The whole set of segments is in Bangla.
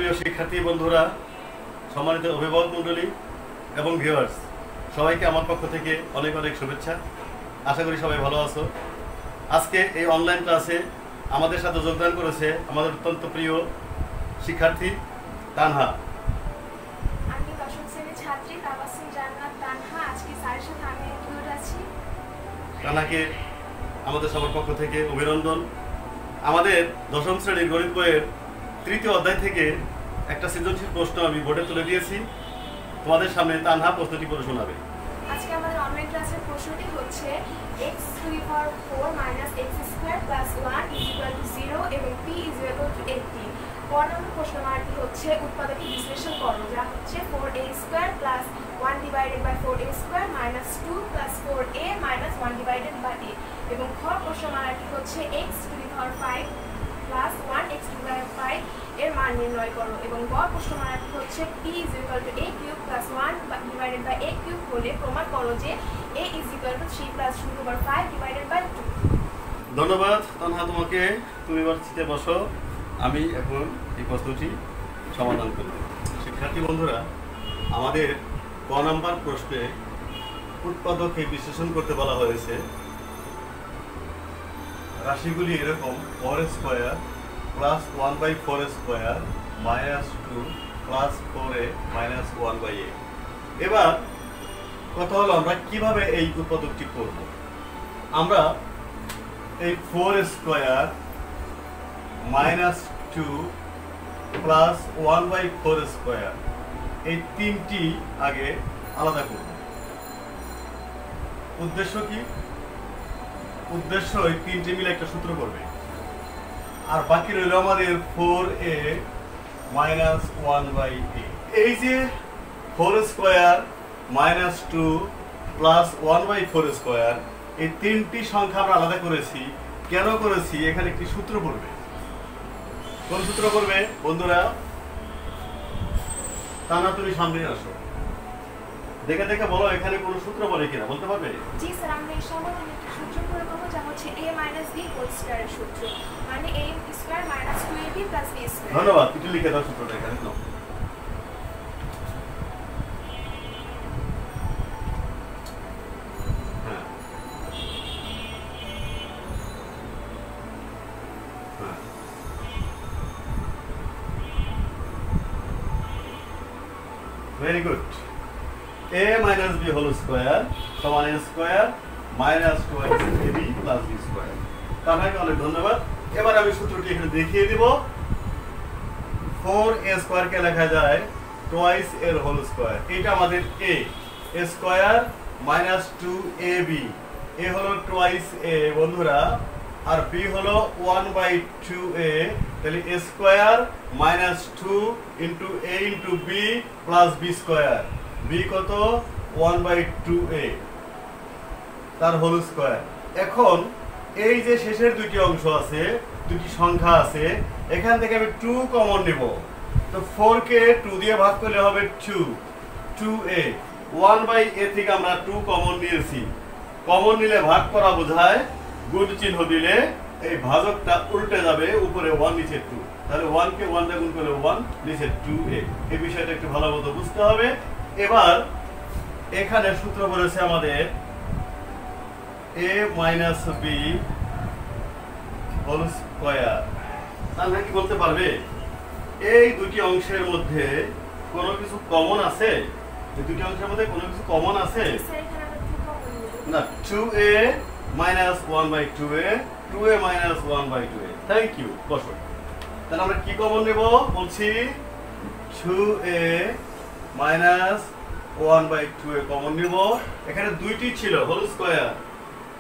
প্রিয় শিক্ষার্থী বন্ধুরা, সম্মানিত অভিভাবক মণ্ডলী এবং ভিউয়ার্স, সবাইকে আমার পক্ষ থেকে অনেক অনেক শুভেচ্ছা। আশা করি সবাই ভালো আছো। আজকে এই অনলাইন ক্লাসে আমাদের সাথে যোগদান করেছে আমাদের অত্যন্ত প্রিয় শিক্ষার্থী তানহা। আমি দশম শ্রেণীর ছাত্রী তাবাসসুম জান্নাত তানহা। আজকে স্যারের সাথে আমি ইনক্লুড আছি। তানহাকে আমাদের সবার পক্ষ থেকে অভিনন্দন। আমাদের দশম শ্রেণীর গণিত বইয়ের তৃতীয় অধ্যায় থেকে একটা সৃজনশীল প্রশ্ন আমি বোর্ডে তুলে দিয়েছি। তোমাদের সামনে তানহা প্রশ্নটি পড়ে শোনাবে। আজকে আমাদের অনলাইন ক্লাসের প্রশ্নটি হচ্ছে x to the power 4 minus x square plus 1 is equal to 0 এবং p is equal to 18। পর নম্বর প্রশ্নটি হচ্ছে উৎপাদকে বিশ্লেষণ করো, যা হচ্ছে 4a square plus 1 divided by 4a square minus 2 plus 4a minus 1 divided by a এবং খ প্রশ্নটি হচ্ছে x to the power 5 plus 1x to the power 5 এর মান নির্ণয় করো এবং গ প্রশ্নটি হচ্ছে p is equal to a cube plus 1 divided by a cube হলে প্রমাণ করো যে a is equal to 3 plus 2 over 5 divided by 2। ধন্যবাদ তানহা তোমাকে। তুমি এবার সিটে বসো, আমি এখন এই প্রশ্নটি সমাধান করব। শিক্ষার্থী বন্ধুরা, আমাদের ক নাম্বার প্রশ্নে উৎপাদকে বিশ্লেষণ করতে বলা হয়েছে। রাশিগুলি এরকম 4 square plus 1/4 square minus 2 plus 4a minus 1/a। এবার কথা হলো আমরা কিভাবে এই উৎপাদকটি করব। আমরা এই 4 স্কয়ার মাইনাস 2 প্লাস 1/4 স্কয়ার এই তিনটি আগে আলাদা করব। উদ্দেশ্য কি? উদ্দেশ্য এই তিনটি মিলে একটা সূত্র করবে, আর বাকি রইল আমাদের 4a মাইনাস 1/a। এই যে 4 স্কয়ার মাইনাস 2 প্লাস 1/4 স্কয়ার এই তিনটি সংখ্যা আমরা আলাদা করেছি। কেন করেছি? এখানে একটি সূত্র পড়বে। কোন সূত্র পড়বে বন্ধুরা? তা না, তুমি সামনে আসো, দেখে দেখে বলো এখানে কোন সূত্র পড়ে কিনা বলতে পারবে? জি স্যার, আমরা এই সমাধানে একটি সূত্র প্রয়োগ করব, যা হচ্ছে a minus b হোল স্কয়ারের সূত্র, মানে a square minus 2ab plus b square. ধন্যবাদ। একটু লিখে দাও সূত্রটা এখানে। নাও, very good. a minus b whole square সমান a square minus 2ab plus b square। তাহলে অনেক ধন্যবাদ। এবার আমি সূত্রটি এখানে দেখিয়ে দিব। 4a square কে লেখা যায় twice a whole square। এটা আমাদের a square minus 2ab, a হলো twice a বন্ধুরা, আর b হলো 1/2a। তাহলে a square minus 2 into a into b plus b square। b কত? 1/2a তার হোল স্কয়ার। এখন এই যে শেষের দুটি অংশ আছে, দুটি সংখ্যা আছে, এখান থেকে আমি 2 কমন নেব। তো 4 কে 2 দিয়ে ভাগ করলে হবে 2a। 1/a থেকে আমরা 2 কমন নিয়েছি। কমন নিলে ভাগ করা বোঝায়, গুণ চিহ্ন দিলে এই ভাজকটা উল্টে যাবে, উপরে 1 নিচে 2। তাহলে 1 কে 1 দিয়ে গুণ করলে 1, নিচে 2a। এই বিষয়টা একটু ভালো মতো বুঝতে হবে। এবার এখানে সূত্র বলেছে আমাদের a minus b whole square. তাহলে কি বলতে পারবে এই দুটি অংশের মধ্যে কোনো কিছু কমন আছে? এই দুটি অংশের মধ্যে কোনো কিছু কমন আছে? স্যার, এখানে আমরা 2 কমন নেব না, 2a minus 1/2a, 2a minus 1/2a। Thank you. বসো। তাহলে আমরা কি কমন নেব বলছি? 2a minus 1/2a কমন নিব। এখানে দুইটি ছিল whole square.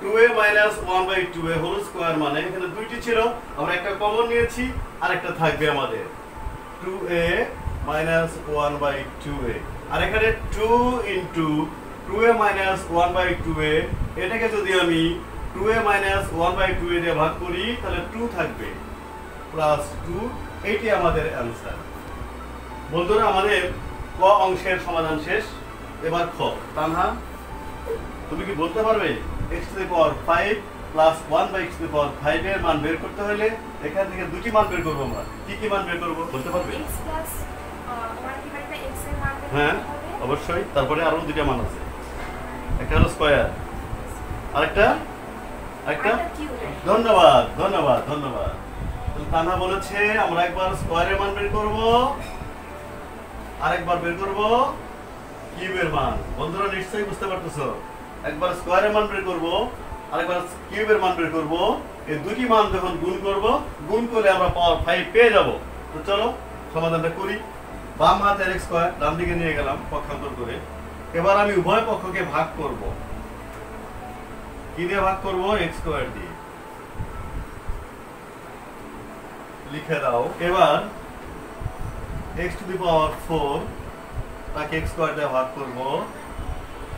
2a minus 1/2a whole square মানে এখানে দুইটি ছিল, আমরা একটা কমন নিয়েছি, আর একটা থাকবে আমাদের 2a minus 1/2a। আর এখানে 2 into 2a minus 1/2a, এটাকে যদি আমি 2a minus 1/2a দিয়ে ভাগ করি তাহলে 2 থাকবে প্লাস 2। এইটি আমাদের অ্যান্সার। বন্ধুরা, আমাদের ক অংশের সমাধান শেষ। এবার খ। তানহা, তুমি কি বলতে পারবে x to the power 5 plus 1/x⁵ এর মান বের করতে হলে এখান থেকে দুটি মান বের করব আমরা। কি কি মান বের করব বলতে পারবে? x প্লাস 1/x এর মান বের হ্যাঁ করতে হবে। অবশ্যই। তারপরে আরো দুটো মান আছে, একটা হলো স্কয়ার, আরেকটা কিউব। ধন্যবাদ ধন্যবাদ ধন্যবাদ। তানহা বলেছে আমরা একবার স্কয়ারের মান বের করব, আরেকবার বের করব কিউবের মান। বন্ধুরা নিশ্চয়ই বুঝতে পারতেছো, একবার স্কয়ারের মান বের করব, আরেকবার কিউবের মান বের করব। এই দুটি মান যখন গুণ করব, গুণ করলে আমরা পাওয়ার 5 পেয়ে যাব। তো চলো সমাধানটা করি। বাম হাতের x স্কয়ার ডান দিকে নিয়ে গেলাম পক্ষান্তর করে। এবার আমি উভয় পক্ষকে ভাগ করব। কি দিয়ে ভাগ করব? x স্কয়ার দিয়ে। লিখে দাও। এবার x⁴ তাকে x স্কয়ার দিয়ে ভাগ করব,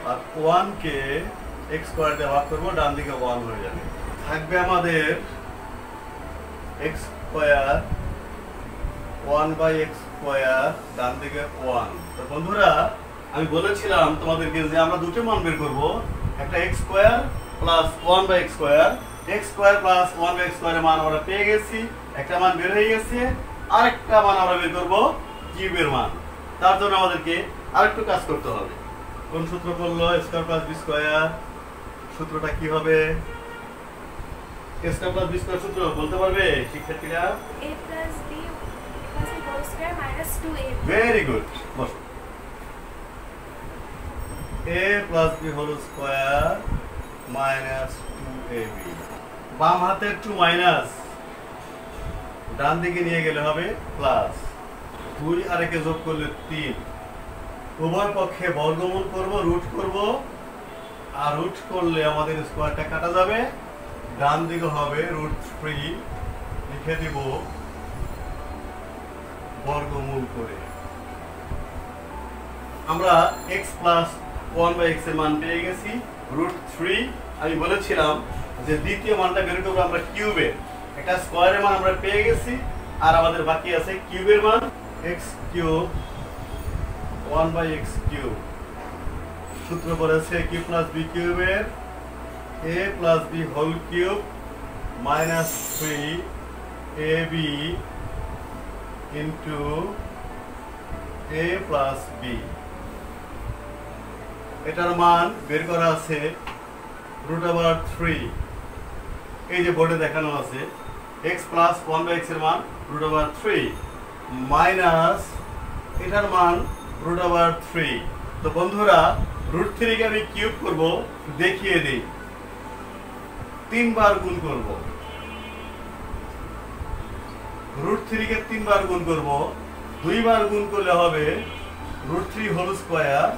আর 1 কে x স্কয়ার দিয়ে ভাগ করব, ডান দিকে 1 হয়ে যাবে। থাকবে আমাদের x স্কয়ার 1/x², ডান দিকে 1। তো বন্ধুরা আমি বলেছিলাম তোমাদেরকে যে আমরা দুটো মান বের করব, একটা x² plus 1/x², x² plus 1/x² এর মান আমরা পেয়ে গেছি, একটা মান বের হয়ে গেছে। আরেকটা মান আমরা বের করব কিউবের মান। তার জন্য আমাদেরকে আরেকটু কাজ করতে হবে। কোন সূত্র করলো? a² + b²। সূত্রটা কি হবে? a² + b² সূত্র বলতে পারবে শিক্ষার্থীরা? a plus b whole square minus 2ab। Very good. বসো। a plus b whole square minus 2ab। বাম হাতের 2 মাইনাস ডান দিকে নিয়ে গেলে হবে প্লাস। 2 আর 1 যোগ করলে 3। উভয় পক্ষে বর্গমূল করব, রুট করব, আর রুট করলে আমাদের স্কয়ারটা কাটা যাবে। ডান দিকে হবে √3, লিখে দিব বর্গমূল করে। আমরা x প্লাস 1/x এর মান পেয়ে গেছি √3। আমি বলেছিলাম যে দ্বিতীয় মানটা বের করব আমরা কিউবের। একটা স্কয়ারের মান আমরা পেয়ে গেছি, আর আমাদের বাকি আছে কিউবের মান। x³ 1/x³। সূত্র বলেছে q প্লাস b কিউবের a plus b whole cube minus 3ab into a plus b। এটার মান বের করা আছে √3। এই যে বোর্ডে দেখানো আছে x প্লাস 1/x এর মান √3 মাইনাস এটার মান √3। তো বন্ধুরা √3 কে আমি কিউব করব, দেখিয়ে দেই। 3 বার গুণ করব, √3 কে 3 বার গুণ করব। 2 বার গুণ করলে হবে √3 হোল স্কয়ার,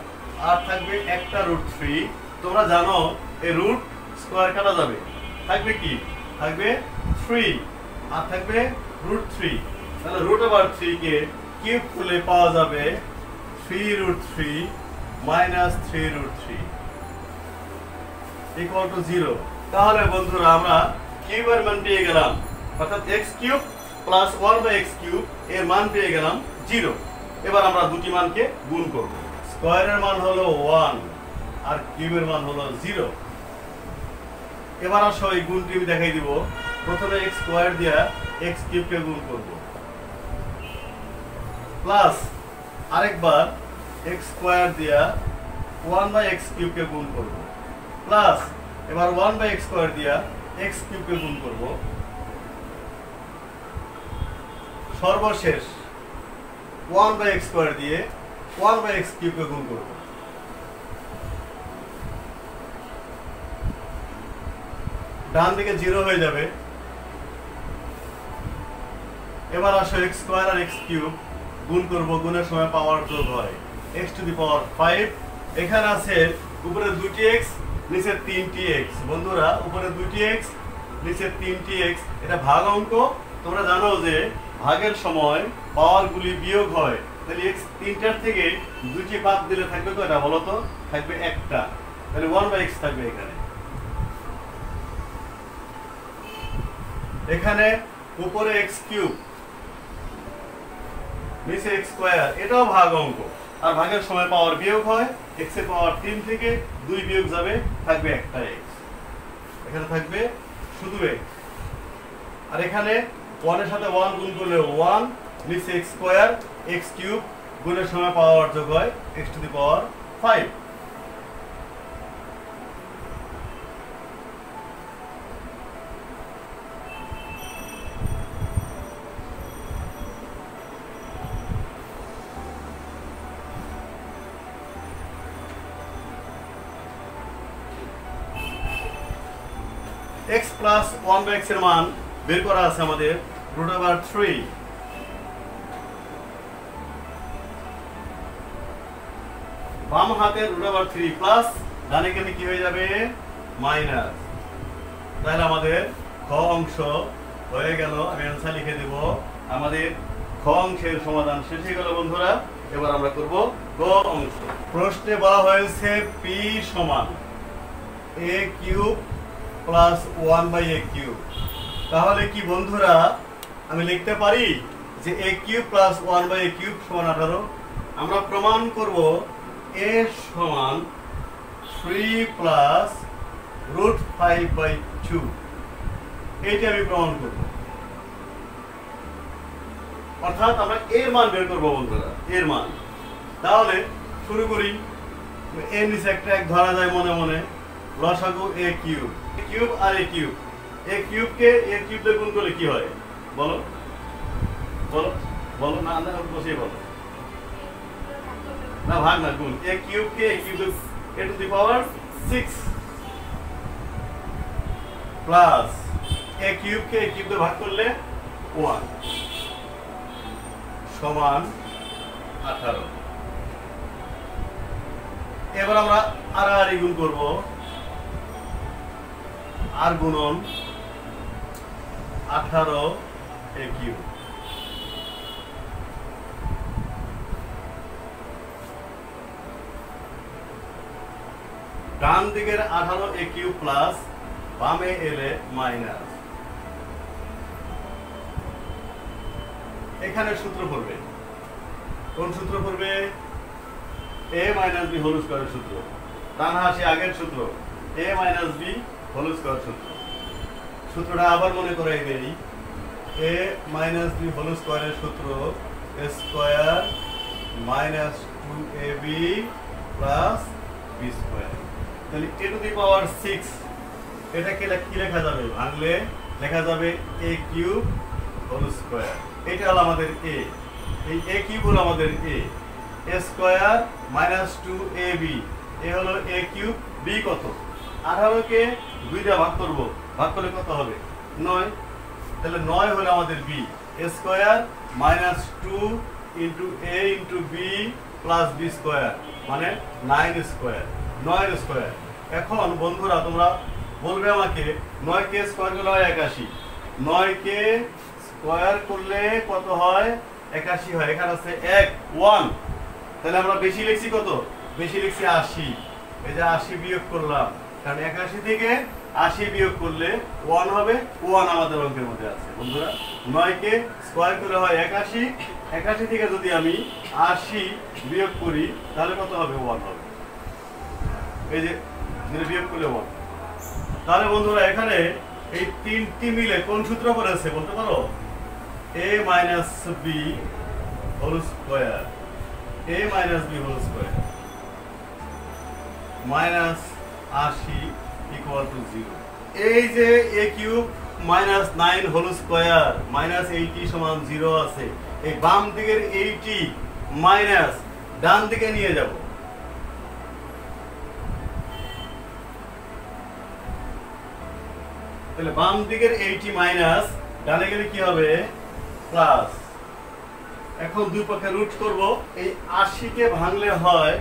আর থাকবে একটা √3। তোমরা জানো এই রুট স্কয়ার কাটা যাবে, থাকবে কি? থাকবে 3, আর থাকবে √3। তাহলে √3 কে কিউব করলে পাওয়া যাবে 3√3 মাইনাস 3√3 ইকুয়াল টু 0। তাহলে বন্ধুরা আমরা কিউবের মান পেয়ে গেলাম, অর্থাৎ x³ প্লাস 1/x³ এর মান পেয়ে গেলাম 0। এবার আমরা দুটি মানকে গুণ করব। স্কয়ারের মান হলো 1 আর কিউবের মান হলো 0। এবার আসো এই গুণটি আমি দেখাই দিব। প্রথমে x² দিয়া x³ কে গুণ করব, প্লাস আরেকবার x² দিয়া 1/x³ কে গুণ করব, প্লাস এবার 1/x² দিয়া x³ কে গুণ করব, সর্বশেষ 1/x² দিয়ে 1/x³ কে গুণ করব। ডান দিকে 0 হয়ে যাবে। এবার আসো x² আর x³ গুণ করব, গুণের সময় পাওয়ার যোগ হয় x⁵। এখানে আছে উপরে 2টি x, নিচে 3টি x। বন্ধুরা উপরে 2টি x, নিচে 3টি x। এটা ভাগ অঙ্ক। তোমরা জানো যে ভাগের সময় পাওয়ারগুলি বিয়োগ হয়। তাহলে x 3টার থেকে 2টি বাদ দিলে থাকবে কয়টা বলো তো? থাকবে একটা। তাহলে 1/x থাকবে এখানে। এখানে উপরে x³ নিচে x², এটাও ভাগ অঙ্ক। আর ভাগের সময় পাওয়ার বিয়োগ হয়। x এর পাওয়ার 3 থেকে 2 বিয়োগ যাবে, থাকবে একটা x। এখানে থাকবে শুধু x, আর এখানে 1 এর সাথে 1 গুণ করলে 1, নিচে x স্কয়ার, x কিউব গুণের সময় পাওয়ার যোগ হয় x two the power 5। x plus 1/x এর মান বের করা আছে আমাদের √3। বাম হাতের √3 প্লাস ডানে দিকে কি হয়ে যাবে মাইনাস। তাহলে আমাদের খ অংশ হয়ে গেল। আমি অ্যানসার লিখে দেব। আমাদের খ অংশের সমাধান শেষ হয়ে গেল বন্ধুরা। এবার আমরা করব গ অংশ। প্রশ্নে বলা হয়েছে p সমান a cube plus 1/a cube. তাহলে কি বন্ধুরা আমি লিখতে পারি যে a cube plus 1/a cube সমান 18? আমরা প্রমাণ করব a সমান 3 প্লাস √5/2। এইটা আমি প্রমাণ করব। অর্থাৎ আমরা এর মান বের করব বন্ধুরা, এর মান। তাহলে শুরু করি। এর নিচে একটা এক ধরা যায় মনে মনে, লসাগু a কিউব। কিউব আর a কিউব, a কিউবকে a কিউব দিয়ে গুণ করলে কি হয় বলো বলো বলো, না না বসে বলো, না ভাগ না গুণ। a কিউবকে a cube a to the power 6 plus a কিউবকে a কিউব দিয়ে ভাগ করলে 1 সমান 18। এবার আমরা আর গুণ করব, আর গুণন 18 a কিউব। ডান দিকের 18 a কিউব প্লাস বামে এলে মাইনাস। এখানে সূত্র পড়বে, কোন সূত্র পড়বে? a মাইনাস b হোল স্কয়ারের সূত্র। ডান হাসি আগের সূত্র, a minus b whole square সূত্র। সূত্রটা আবার মনে করাই দেই। a মাইনাস b হোল স্কয়ারের সূত্র a square minus 2ab plus b square. তাহলে a টু দি পাওয়ার 6 এটাকে কি লেখা যাবে? ভাঙলে লেখা যাবে a কিউব হোল স্কয়ার। এটা হলো আমাদের a, এই a কিউব হলো আমাদের a। a square minus 2ab, এ হলো a কিউব, b কত? 18 কে 2 দিয়ে ভাগ করব, ভাগ করলে কত হবে? 9। তাহলে 9 হলো আমাদের b। a square minus 2 into a into b plus b square মানে 9 স্কয়ার, 9 স্কয়ার। এখন বন্ধুরা তোমরা বলবে আমাকে 9 কে স্কয়ার করলে হয় 81, 9 কে স্কয়ার করলে কত হয়? 81 হয়। এখানে আছে 1 তাহলে আমরা বেশি লিখছি কত? বেশি লিখছি 80। এই যে 80 বিয়োগ করলাম, কারণ 81 থেকে 80 বিয়োগ করলে 1 হবে। 1 আমাদের অঙ্কের মধ্যে আছে বন্ধুরা। 9 কে স্কয়ার করলে হয় 81, 81 থেকে যদি আমি 80 বিয়োগ করি তাহলে কত হবে? 1 হবে। এই যে বিয়োগ করলে 1। তাহলে বন্ধুরা এখানে এই তিনটি মিলে কোন সূত্র পড়েছে বলতে পারো? a minus b whole square, a minus b whole square minus 80 equal to 0। এই যে a cube minus 9 whole square minus 80 সমান 0 আছে। এই বাম দিকের 80 মাইনাস ডান দিকে নিয়ে যাব। তাহলে বাম দিকের 80 মাইনাস ডানে গেলে কি হবে? প্লাস। এখন দুই পক্ষে রুট করব। এই 80 কে ভাঙলে হয়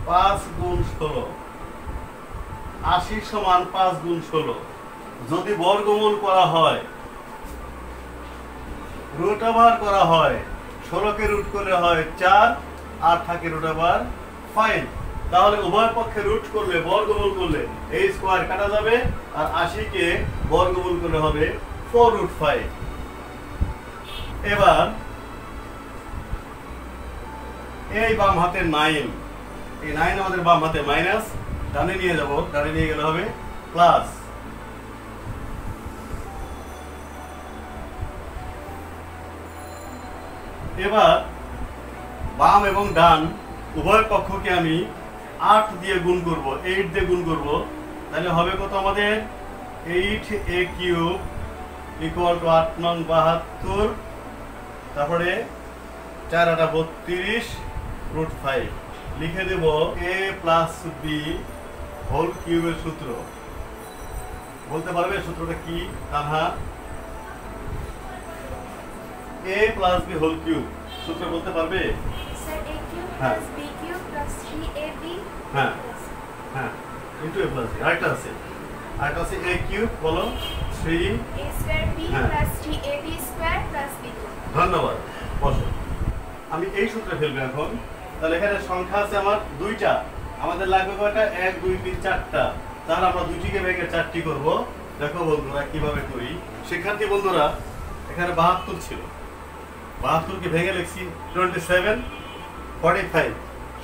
5 গুণ 16। 80 সমান 5 গুণ 16। যদি বর্গমূল করা হয়, রুট ওভার করা হয়, 16 কে রুট করলে হয় 4 আর থাকে রুট ওভার 5। তাহলে উভয় পক্ষে রুট করলে, বর্গমূল করলে এই স্কয়ার কাটা যাবে আর 80 কে বর্গমূল করলে হবে 4√5। এবার এই বাম হাতে 9, এই 9 আমাদের বাম হাতে মাইনাস, ডানে নিয়ে যাব, ডানে নিয়ে গেলে হবে প্লাস। এবার বাম এবং ডান উভয় পক্ষকে আমি 8 দিয়ে গুণ করব, 8 দিয়ে গুণ করব। তাহলে হবে কত আমাদের? 8a³ ইকুয়াল টু 8 নং 72, তারপরে 4 8 32 রুট 5 লিখে দেব a প্লাস বি হোল কিউবের সূত্র। বলতে পারবে সূত্রটা কি? তাহা a plus b whole cube সূত্র বলতে পারবে? স্যার a কিউব হ্যাঁ। Plus b cube plus 3ab হ্যাঁ হ্যাঁ, ইনটু a প্লাস বি। আরেকটা আছে a কিউব, বলো 3 a স্কয়ার b হ্যাঁ। Plus 3ab square plus b cube. ধন্যবাদ। বসো, আমি এই সূত্রে ফেলবো এখন। তাহলে এখানে সংখ্যা আছে আমার দুইটা, আমাদের লাগবে কয়টা? 1 2 3 4টা। তাহলে আমরা দুইটিকে ভেঙে 4টি করব। দেখো বন্ধুরা কিভাবে করি। শিক্ষার্থী বন্ধুরা, এখানে 72 ছিল, 72কে ভেঙে লিখছি 27 45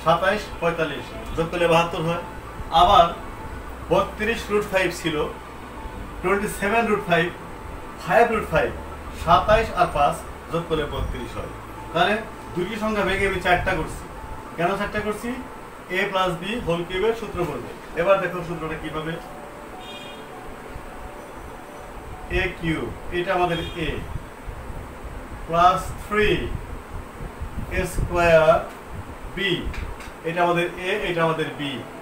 27 45 যোগ করলে 72 হয়। আবার 32 রুট 5 ছিল, 27 রুট 5 5 রুট 5 27 আর 5 যোগ করলে 32 হয়। তাহলে দুটি সংখ্যা ভেঙে আমি 4টা করছি। কেন 4টা করছি? a প্লাস বি হোল কিউবের সূত্র করবে। এবার দেখো সূত্রটা কিভাবে। a কিউব, এটা আমাদের a, plus 3 a square b, এটা আমাদের a, এটা আমাদের b।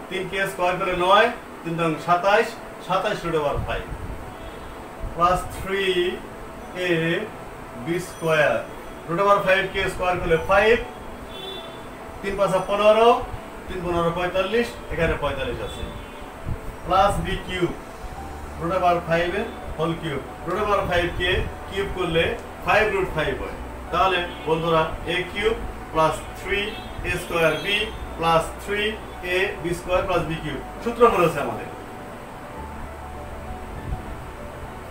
3কে স্কয়ার করে 9, 3 নং 27, 27 root over 5 plus 3a b square root over 5 কে স্কয়ার করলে 5, 3 5 15, 3 15 45, এখানে 45 আছে, plus b cube root over 5 এর হোল কিউব। রুট ওভার 5 কে কিউব করলে 5 রুট 5 হয়। তাহলে বন্ধুরা a cube plus 3a square b plus 3a b square plus b cube সূত্র বলেছে আমাদের।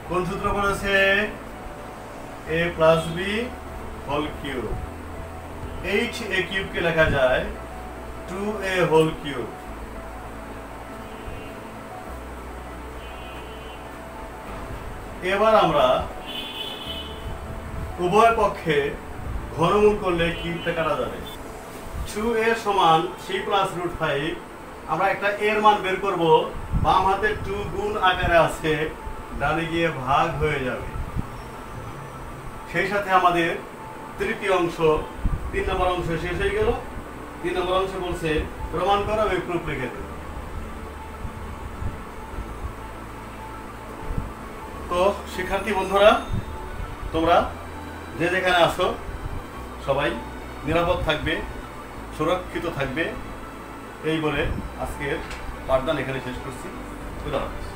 কোন সূত্র বলেছে? a plus b whole cube. 8a cube কে লেখা যায় 2a হোল কিউব। এবার আমরা উভয় পক্ষে ঘনমূল করলে কিউবটা কাটা যাবে। 2a সমান 3 প্লাস রুট 5, আমরা একটা এর মান বের করব। বাম হাতে 2 গুণ আকারে আছে, ডানে গিয়ে ভাগ হয়ে যাবে। সেই সাথে আমাদের তৃতীয় অংশ, 3 নম্বর অংশ শেষ হয়ে গেল। 3 নম্বর অংশ বলছে প্রমাণ করো এবং প্রুফ লিখে দেবে। তো শিক্ষার্থী বন্ধুরা, তোমরা যে যেখানে আসো সবাই নিরাপদ থাকবে, সুরক্ষিত থাকবে, এই বলে আজকের পাঠদান এখানে শেষ করছি। খুদা হাফেজ।